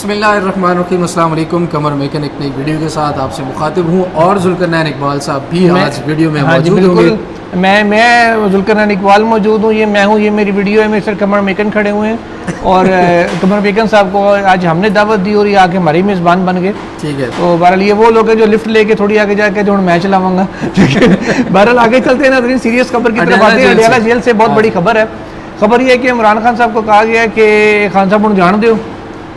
बिस्मिल्लाहिर्रहमानिर्रहीम, अस्सलाम वालेकुम। कमर मैकेनिक नई वीडियो के साथ आपसे मुखातिब हूँ और जुल्करनैन इकबाल साहब भी आज वीडियो में मौजूद होंगे। मैं जुल्करनैन इकबाल मौजूद हूँ, ये मैं हूँ, ये मेरी वीडियो है। मेरे सर कमर मैकन खड़े हुए हैं और कमर मैकन साहब को आज हमने दावत दी और ये आके हमारी मेज़बान बन गए। ठीक है, तो बहरहाल ये वो लोग हैं जो लिफ्ट लेके थोड़ी आगे जाके जो मैं चलाऊंगा। ठीक है, बहरहाल आगे चलते हैं ना, सीरियस खबर की तरफ आते हैं। अडियाला जेल से बहुत बड़ी खबर है। खबर ये है कि इमरान खान साहब को कहा गया है कि खान साहब उन्हें जान दो,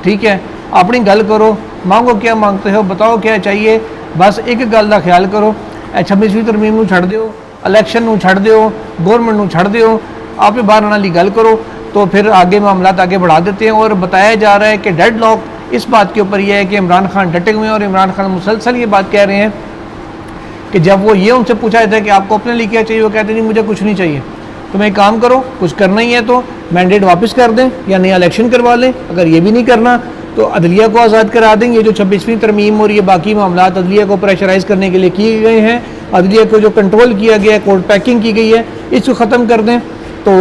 ठीक है, अपनी गल करो, मांगो क्या मांगते हो, बताओ क्या चाहिए, बस एक गल का ख्याल करो। 26वीं तरमीम छड़ दो, इलैक्शन छड़ दो, गौरमेंट छड़ दो, आप बाहर आने वाली गल करो, तो फिर आगे मामला आगे बढ़ा देते हैं। और बताया जा रहा है कि डेड लॉक इस बात के ऊपर यह है कि इमरान खान डटे हुए हैं और इमरान खान मुसलसल ये बात कह रहे हैं कि जब वो ये उनसे पूछा जाता है कि आपको अपने लिए क्या चाहिए, वो कहते नहीं मुझे कुछ नहीं चाहिए, तो मैं एक काम करो, कुछ करना ही है तो मैंडेट वापस कर दें या नया इलेक्शन करवा लें, अगर ये भी नहीं करना तो अदलिया को आज़ाद करा दें। ये जो 26वीं तरमीम और ये बाकी मामला अदलिया को प्रेशराइज करने के लिए किए गए हैं, अदलिया को जो कंट्रोल किया गया है, कोर्ट पैकिंग की गई है, इसको ख़त्म कर दें। तो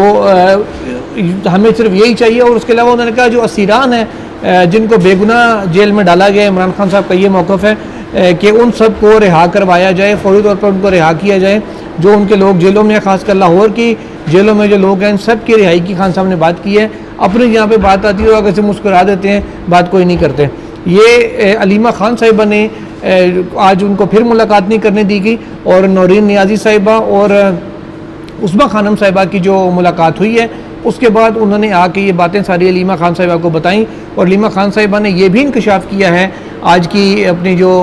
हमें सिर्फ यही चाहिए। और उसके अलावा उन्होंने कहा जो असीरान है जिनको बेगुनाह जेल में डाला गया, इमरान खान साहब का ये मौक़िफ़ है कि उन सब को रिहा करवाया जाए, फौरी तौर पर उनको रिहा किया जाए। जो उनके लोग जेलों में, खासकर लाहौर की जेलों में जो लोग हैं, इन सब की रिहाई की खान साहब ने बात की है। अपने यहाँ पे बात आती है अगर से मुस्कुरा देते हैं, बात कोई नहीं करते। ये अलीमा खान साहिबा ने आज उनको फिर मुलाकात नहीं करने दी गई और नौरीन नियाज़ी साहिबा और उस्मा खानम साहिबा की जो मुलाकात हुई है, उसके बाद उन्होंने आके ये बातें सारी अलीमा खान साहिबा को बताई। और अलीमा खान साहिबा ने यह भी इंकशाफ किया है आज की अपनी जो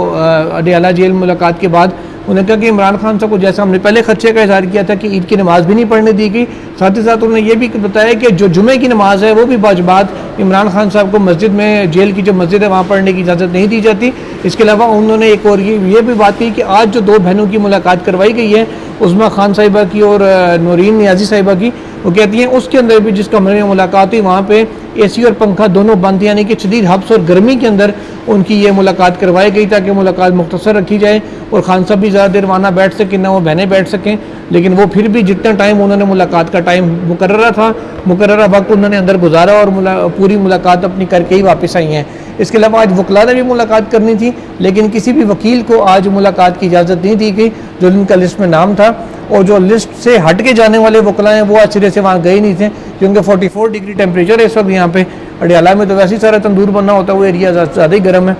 अडियाला जेल मुलाकात के बाद। उन्होंने कहा कि इमरान खान साहब को जैसा हमने पहले खदशे का इज़हार किया था कि ईद की नमाज़ भी नहीं पढ़ने दी गई, साथ ही साथ उन्होंने ये भी बताया कि जो जुमे की नमाज़ है वो भी बाजबात इमरान खान साहब को मस्जिद में, जेल की जो मस्जिद है वहाँ पढ़ने की इजाज़त नहीं दी जाती। इसके अलावा उन्होंने एक और ये भी बात की कि आज जो दो बहनों की मुलाकात करवाई गई है, उस्मा खान साहिबा की और नौरीन नियाज़ी साहिबा की, वो कहती हैं उसके अंदर भी जिस कमरे में मुलाकात हुई वहाँ पे AC और पंखा दोनों बंद, यानी कि शदीद हब्स और गर्मी के अंदर उनकी ये मुलाकात करवाई गई ताकि मुलाकात मुख्तसर रखी जाए और खान साहब भी ज़्यादा देर वहाँ ना बैठ सकें, ना वो बहनें बैठ सकें। लेकिन वो फिर भी जितना टाइम उन्होंने मुलाकात का टाइम मुकर्ररा था, मुकर्ररा वक्त उन्होंने अंदर गुजारा और पूरी मुलाकात अपनी करके ही वापस आई हैं। इसके अलावा आज वकला ने भी मुलाकात करनी थी, लेकिन किसी भी वकील को आज मुलाकात की इजाज़त नहीं दी गई जो जिनका लिस्ट में नाम था। और जो लिस्ट से हट के जाने वाले वकला हैं वो आज सिरे से वहाँ गए नहीं थे, क्योंकि 44 डिग्री टेम्परेचर है इस वक्त यहाँ पे। अडियाला में तो वैसे ही सारा तंदूर बनना होता है, वो एरिया ज़्यादा ही गर्म है।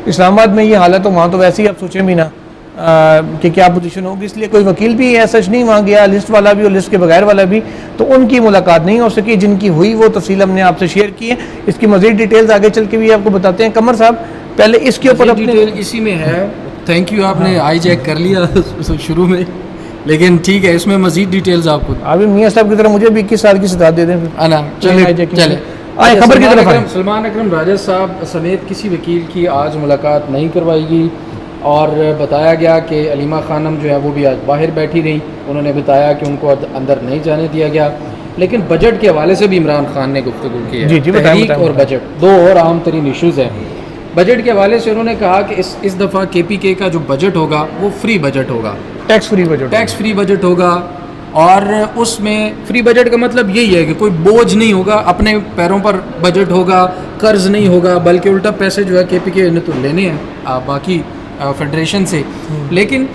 इस्लामाबाद में ये हालत, तो वहाँ तो वैसे ही आप सोचें भी ना कि क्या पोजीशन होगी। इसलिए कोई वकील भी ऐसा नहीं वहाँ गया, लिस्ट वाला भी और लिस्ट के बगैर वाला भी, तो उनकी मुलाकात नहीं हो सकी। जिनकी हुई वो तफसील हमने आपसे शेयर की है। इसकी मज़ीद डिटेल्स आगे चल के भी आपको बताते हैं। कमर साहब पहले इसके ऊपर डिटेल इसी में है। थैंक यू, आपने आई जैक कर लिया शुरू में, लेकिन ठीक है, इसमें मजीद डिटेल्स आपको अभी मियाँ साहब की तरह मुझे भी 21 साल की सजा दे दें। चले खबर की तरफ। सलमान अकरम राजा साहब समेत किसी वकील की आज मुलाकात नहीं करवाई गई और बताया गया कि अलीमा खानम जो है वो भी आज बाहर बैठी रही। उन्होंने बताया कि उनको अंदर नहीं जाने दिया गया। लेकिन बजट के हवाले से भी इमरान खान ने गुफ्तगू की है। तहरीक और बजट दो और आम तरीन इशूज़ हैं। बजट के हवाले से उन्होंने कहा कि इस दफ़ा KPK का जो बजट होगा वो फ्री बजट होगा, टैक्स फ्री बजट होगा। और उसमें फ्री बजट का मतलब यही है कि कोई बोझ नहीं होगा, अपने पैरों पर बजट होगा, कर्ज नहीं होगा, बल्कि उल्टा पैसे जो है KPK ने तो लेने हैं बाकी फेडरेशन से। लेकिन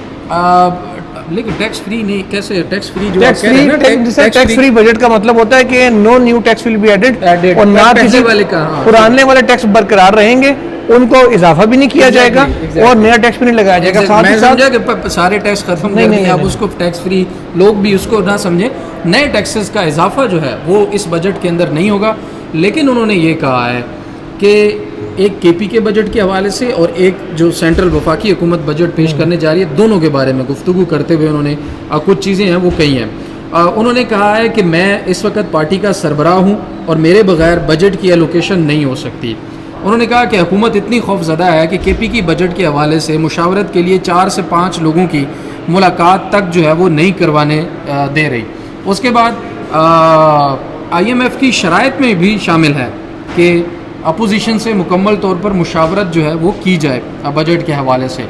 टैक्स फ्री नहीं, कैसे टैक्स फ्री जो टैक्स फ्री बजट का मतलब होता है कि no new tax will be added और ना किसी वाले का पुराने वाले टैक्स बरकरार रहेंगे, उनको इजाफा भी नहीं किया जाएगा और नया टैक्स भी नहीं लगाया जाएगा। मैं समझा कि सारे टैक्स खत्म नहीं, अब उसको टैक्स फ्री लोग भी उसको ना समझे। नए टैक्सेस का इजाफा जो है वो इस बजट के अंदर नहीं होगा। लेकिन उन्होंने ये कहा है कि एक KPK बजट के हवाले से और एक जो सेंट्रल वफाकी हुकूमत बजट पेश करने जा रही है, दोनों के बारे में गुफ्तगू करते हुए उन्होंने कुछ चीज़ें हैं वो कही हैं। उन्होंने कहा है कि मैं इस वक्त पार्टी का सरबराह हूँ और मेरे बगैर बजट की एलोकेशन नहीं हो सकती। उन्होंने कहा कि हुकूमत इतनी खौफज़दा है कि KPK बजट के हवाले से मुशावरत के लिए 4 से 5 लोगों की मुलाकात तक जो है वो नहीं करवाने दे रही। उसके बाद IMF की शराइत में भी शामिल है कि अपोजिशन से मुकम्मल तौर पर मुशावरत जो है वो की जाए बजट के हवाले से।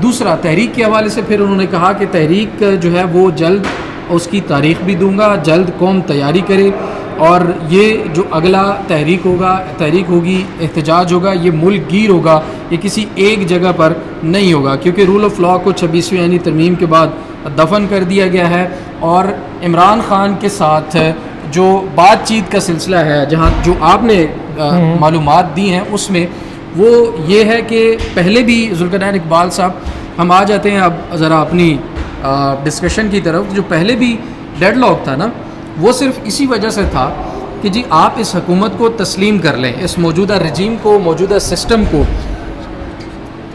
दूसरा, तहरीक के हवाले से फिर उन्होंने कहा कि तहरीक जो है वो जल्द उसकी तारीख भी दूंगा, जल्द कौम तैयारी करे और ये जो अगला तहरीक होगी, एहतजाज होगा, ये मुल्क गिर होगा, ये किसी एक जगह पर नहीं होगा, क्योंकि रूल ऑफ लॉ को 26वीं आईनी तरमीम के बाद दफन कर दिया गया है। और इमरान खान के साथ जो बातचीत का सिलसिला है, जहाँ जो आपने मालूमात दी हैं, उसमें वो ये है कि पहले भी जुल्करनैन इकबाल साहब, हम आ जाते हैं अब ज़रा अपनी डिस्कशन की तरफ। जो पहले भी डेडलॉक था ना, वो सिर्फ इसी वजह से था कि जी आप इस हुकूमत को तस्लीम कर लें, इस मौजूदा रजीम को, मौजूदा सिस्टम को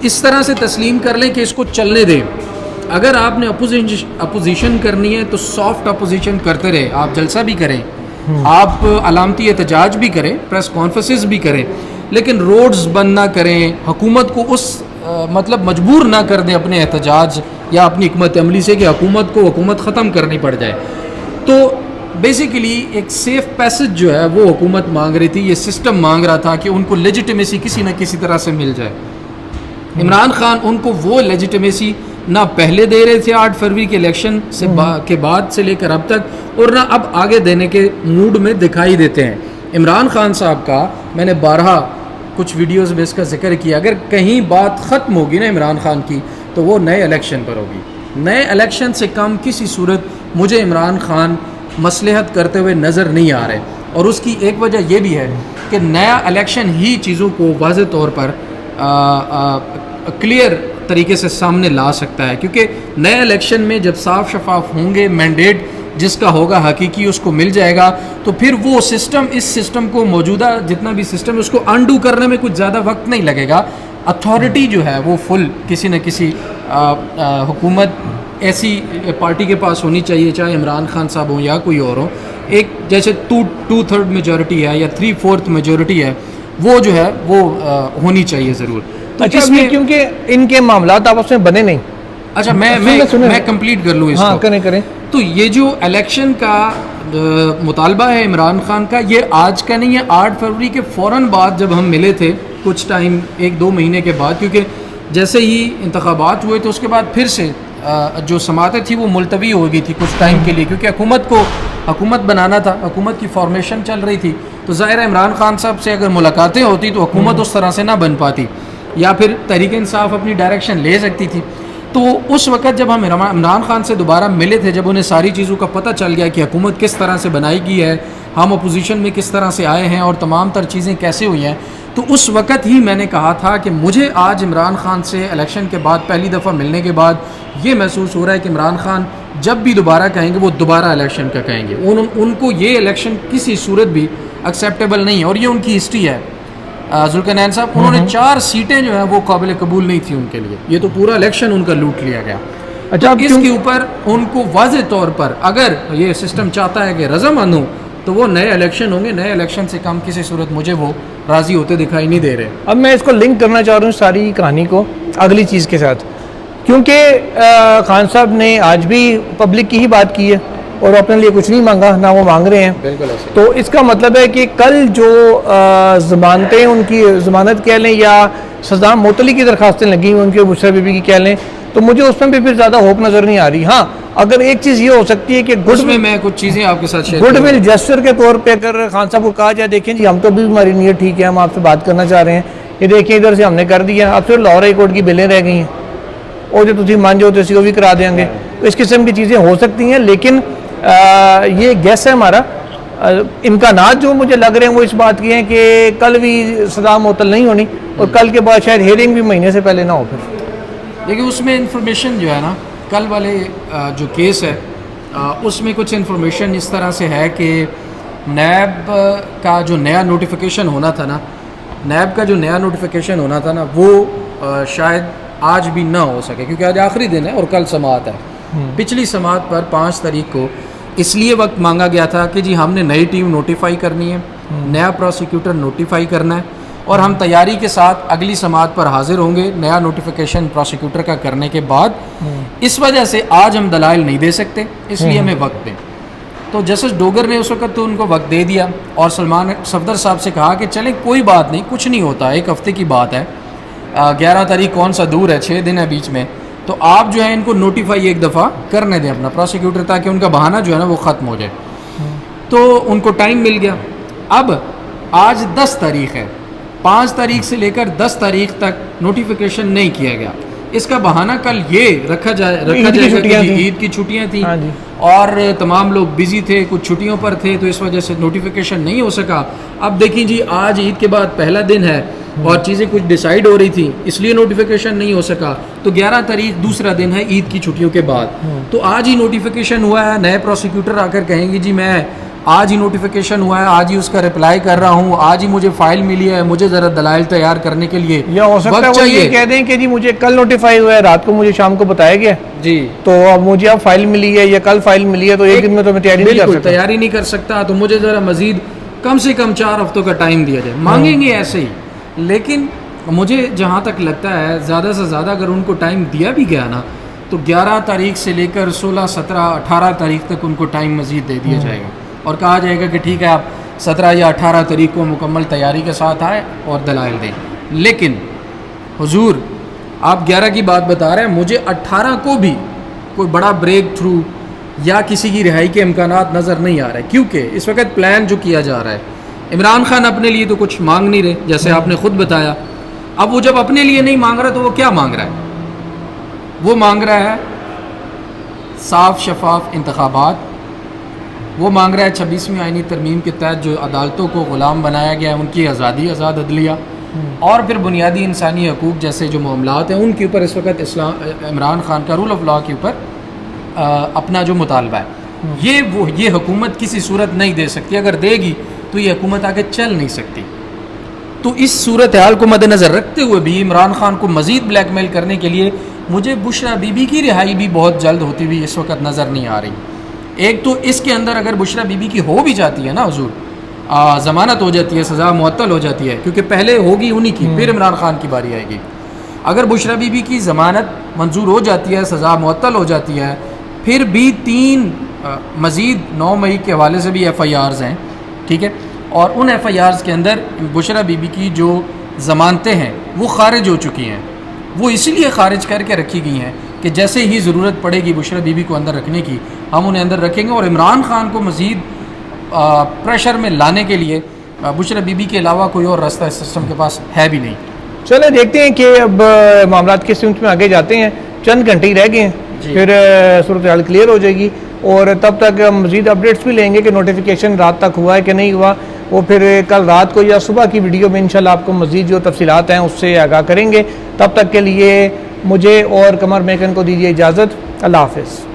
इस तरह से तस्लीम कर लें कि इसको चलने दें। अगर आपने अपोजिशन करनी है तो सॉफ्ट अपोजिशन करते रहे, आप जलसा भी करें, आप अलामती एहतजाज भी करें, प्रेस कॉन्फ्रेंसेस भी करें, लेकिन रोड्स बंद ना करें, हुकूमत को उस मतलब मजबूर ना कर दें अपने एहतजाज या अपनी हिकमत अमली से कि हुकूमत ख़त्म करनी पड़ जाए। तो बेसिकली एक सेफ पैसेज जो है वो हुकूमत मांग रही थी, ये सिस्टम मांग रहा था कि उनको लेजिटिमेसी किसी न किसी तरह से मिल जाए। इमरान खान उनको वो लेजिटिमेसी ना पहले दे रहे थे 8 फरवरी के इलेक्शन से के बाद से लेकर अब तक, और ना अब आगे देने के मूड में दिखाई देते हैं। इमरान खान साहब का मैंने 12 कुछ वीडियोस में इसका जिक्र किया, अगर कहीं बात ख़त्म होगी ना इमरान खान की, तो वो नए इलेक्शन पर होगी। नए इलेक्शन से कम किसी सूरत मुझे इमरान खान मसलहत करते हुए नज़र नहीं आ रहे। और उसकी एक वजह यह भी है कि नया इलेक्शन ही चीज़ों को वाज़ेह तौर पर क्लियर तरीके से सामने ला सकता है, क्योंकि नए इलेक्शन में जब साफ शफाफ होंगे, मैंडेट जिसका होगा हकीकी उसको मिल जाएगा, तो फिर वो सिस्टम, इस सिस्टम को, मौजूदा जितना भी सिस्टम है उसको अनडू करने में कुछ ज़्यादा वक्त नहीं लगेगा। अथॉरिटी जो है वो फुल किसी न किसी हुकूमत ऐसी पार्टी के पास होनी चाहिए, चाहे इमरान खान साहब हों या कोई और हो। एक जैसे 2/3 मेजॉरिटी है या 3/4 मेजॉरिटी है, वो जो है वो होनी चाहिए ज़रूर। तो इसमें क्योंकि इनके मामलात आपस में बने नहीं। अच्छा, मैं कंप्लीट कर लूँ इसको। हाँ, करें। तो ये जो इलेक्शन का मुतालबा है इमरान खान का, ये आज का नहीं है। 8 फरवरी के फ़ौरन बाद जब हम मिले थे, कुछ टाइम 1-2 महीने के बाद, क्योंकि जैसे ही इंतखाबात हुए तो उसके बाद फिर से जो समातें थी वो मुलतवी हो गई थी कुछ टाइम के लिए, क्योंकि हुकूमत बनाना था, हुकूमत की फॉर्मेशन चल रही थी। तो ज़ाहिर है इमरान खान साहब से अगर मुलाकातें होती तो हुकूमत उस तरह से ना बन पाती, या फिर तहरीक इंसाफ अपनी डायरेक्शन ले सकती थी। तो उस वक़्त जब हम इमरान खान से दोबारा मिले थे, जब उन्हें सारी चीज़ों का पता चल गया कि हुकूमत किस तरह से बनाई गई है, हम अपोजिशन में किस तरह से आए हैं और तमाम तर चीज़ें कैसे हुई हैं, तो उस वक़्त ही मैंने कहा था कि मुझे आज इमरान खान से इलेक्शन के बाद पहली दफ़ा मिलने के बाद ये महसूस हो रहा है कि इमरान खान जब भी दोबारा कहेंगे वो दोबारा इलेक्शन का कहेंगे। उनको ये इलेक्शन किसी सूरत भी एक्सेप्टेबल नहीं है, और ये उनकी हिस्ट्री है। जुल्करनैन साहब, उन्होंने 4 सीटें जो हैं वो काबिल कबूल नहीं थी उनके लिए, ये तो पूरा इलेक्शन उनका लूट लिया गया। अच्छा, तो इसके ऊपर उनको वाज़ेह तौर पर अगर ये सिस्टम चाहता है कि रज़ामंद हो तो वो नए इलेक्शन होंगे। नए इलेक्शन से कम किसी सूरत मुझे वो राज़ी होते दिखाई नहीं दे रहे। अब मैं इसको लिंक करना चाह रहा हूँ सारी कहानी को अगली चीज़ के साथ, क्योंकि खान साहब ने आज भी पब्लिक की ही बात की है और अपने लिए कुछ नहीं मांगा, ना वो मांग रहे हैं। बिल्कुल ऐसे। तो इसका मतलब है कि कल जो ज़मानतें, उनकी ज़मानत कह लें या सज़ा मुअत्तली की दरखास्तें लगी हुई उनके, बुशरा बीबी की कह लें, तो मुझे उसमें भी फिर ज़्यादा होप नज़र नहीं आ रही। हाँ, अगर एक चीज़ ये हो सकती है कि उसमें मैं कुछ चीज़ें आपके साथ शेयर गुडविल जेस्चर के तौर पे अगर खान साहब को कहा जाए, देखें जी हम तो भी हमारी नीयत ठीक है, हम आपसे बात करना चाह रहे हैं, ये देखिए इधर से हमने कर दिया, अब फिर लाहौर हाई कोर्ट की बिलें रह गई हैं और जो तुम मान जाओ तो इसी को भी करा देंगे। तो इस किस्म की चीज़ें हो सकती हैं, लेकिन ये गैस है हमारा। इम्कानात जो मुझे लग रहे हैं वो इस बात की हैं कि कल भी सज़ा मुअत्तल नहीं होनी और कल के बाद शायद हेयरिंग भी महीने से पहले ना हो। फिर देखिए उसमें इंफॉर्मेशन जो है ना, कल वाले जो केस है उसमें कुछ इन्फॉर्मेशन इस तरह से है कि नैब का जो नया नोटिफिकेशन होना था ना, वो शायद आज भी ना हो सके, क्योंकि आज आखिरी दिन है और कल समाअत है। पिछली समाअत पर 5 तारीख को इसलिए वक्त मांगा गया था कि जी हमने नई टीम नोटिफाई करनी है, नया प्रोसिक्यूटर नोटिफाई करना है, और हम तैयारी के साथ अगली समाअत पर हाजिर होंगे नया नोटिफिकेशन प्रोसिक्यूटर का करने के बाद। इस वजह से आज हम दलाइल नहीं दे सकते, इसलिए हमें वक्त दें। तो जस्टिस डोगर ने उस वक्त तो उनको वक्त दे दिया और सलमान सफदर साहब से कहा कि चलें कोई बात नहीं, कुछ नहीं होता, 1 हफ्ते की बात है, 11 तारीख कौन सा दूर है, 6 दिन है बीच में, तो आप जो है इनको नोटिफाई एक दफ़ा करने दें अपना प्रोसिक्यूटर, ताकि उनका बहाना जो है ना वो ख़त्म हो जाए। तो उनको टाइम मिल गया। अब आज 10 तारीख है, 5 तारीख से लेकर 10 तारीख तक नोटिफिकेशन नहीं किया गया। इसका बहाना कल ये रखा जाएगा कि ईद की छुट्टियां थी और तमाम लोग बिजी थे, कुछ छुट्टियों पर थे, तो इस वजह से नोटिफिकेशन नहीं हो सका। अब देखिए जी, आज ईद के बाद पहला दिन है और चीज़ें कुछ डिसाइड हो रही थी, इसलिए नोटिफिकेशन नहीं हो सका। तो 11 तारीख दूसरा दिन है ईद की छुट्टियों के बाद, तो आज ही नोटिफिकेशन हुआ है। नए प्रोसिक्यूटर आकर कहेंगे जी मैं आज ही नोटिफिकेशन हुआ है, आज ही उसका रिप्लाई कर रहा हूँ, आज ही मुझे फाइल मिली है, मुझे ज़रा दलाइल तैयार करने के लिए या हो सकता है वो ये कह दें कि जी मुझे कल नोटिफाई हुआ है, रात को मुझे शाम को बताया गया जी, तो अब मुझे अब फाइल मिली है या कल फाइल मिली है, तो एक दिन में तो मैं तैयारी नहीं कर सकता। तैयारी नहीं कर सकता, तो मुझे ज़रा मजीद कम से कम 4 हफ्तों का टाइम दिया जाए। मांगेंगे ऐसे ही, लेकिन मुझे जहाँ तक लगता है ज़्यादा से ज़्यादा अगर उनको टाइम दिया भी गया ना, तो 11 तारीख से लेकर 16, 17, 18 तारीख तक उनको टाइम मजीद दे दिया जाएगा और कहा जाएगा कि ठीक है आप 17 या 18 तारीख को मुकम्मल तैयारी के साथ आए और दलाइल दें। लेकिन हुजूर आप 11 की बात बता रहे हैं, मुझे 18 को भी कोई बड़ा ब्रेक थ्रू या किसी की रिहाई के इम्कानात नज़र नहीं आ रहे, क्योंकि इस वक्त प्लान जो किया जा रहा है, इमरान खान अपने लिए तो कुछ मांग नहीं रहे, जैसे आपने ख़ुद बताया। अब वो जब अपने लिए नहीं मांग रहा तो वो क्या मांग रहा है? वो मांग रहा है साफ शफाफ इंतखाबात, वो मांग रहा है 26वीं आईनी तरमीम के तहत जो अदालतों को ग़ुलाम बनाया गया है उनकी आज़ादी, आज़ाद अदलिया, और फिर बुनियादी इंसानी हकूक़ जैसे जो मामलात हैं उनके ऊपर इस वक्त इमरान खान का रूल ऑफ लॉ के ऊपर अपना जो मुतालबा है, ये हुकूमत किसी सूरत नहीं दे सकती। अगर देगी तो ये हुकूमत आगे चल नहीं सकती। तो इस सूरत हाल को मद्देनज़र रखते हुए भी इमरान खान को मज़ीद ब्लैकमेल करने के लिए मुझे बुशरा बीबी की रिहाई भी बहुत जल्द होती हुई इस वक्त नज़र नहीं आ रही। एक तो इसके अंदर अगर बुशरा बीबी की हो भी जाती है ना हुजूर, ज़मानत हो जाती है, सज़ा मुअत्तल हो जाती है, क्योंकि पहले होगी उन्हीं की, फिर इमरान खान की बारी आएगी। अगर बुशरा बीबी की ज़मानत मंजूर हो जाती है, सज़ा मुअत्तल हो जाती है, फिर भी 3 मज़ीद 9 मई के हवाले से भी FIRs हैं, ठीक है, और उन FIRs के अंदर बुशरा बीबी की जो ज़मानतें हैं वो खारिज हो चुकी हैं। वो इसीलिए खारिज करके रखी गई हैं कि जैसे ही ज़रूरत पड़ेगी बुशरा बीबी को अंदर रखने की, हम उन्हें अंदर रखेंगे। और इमरान खान को मज़ीद प्रेशर में लाने के लिए बुशरा बीबी के अलावा कोई और रास्ता इस सिस्टम के पास है भी नहीं। चले देखते हैं कि अब मामला किस सिमत में आगे जाते हैं। चंद घंटे ही रह गए हैं, फिर सूरत हाल क्लियर हो जाएगी और तब तक हम मज़ीद अपडेट्स भी लेंगे कि नोटिफिकेशन रात तक हुआ है कि नहीं हुआ। वो फिर कल रात को या सुबह की वीडियो में इंशाल्लाह आपको मज़ीद जो तफसीलात हैं उससे आगाह करेंगे। तब तक के लिए मुझे और कमर मेकन को दीजिए इजाज़त। अल्लाह हाफ़िज़।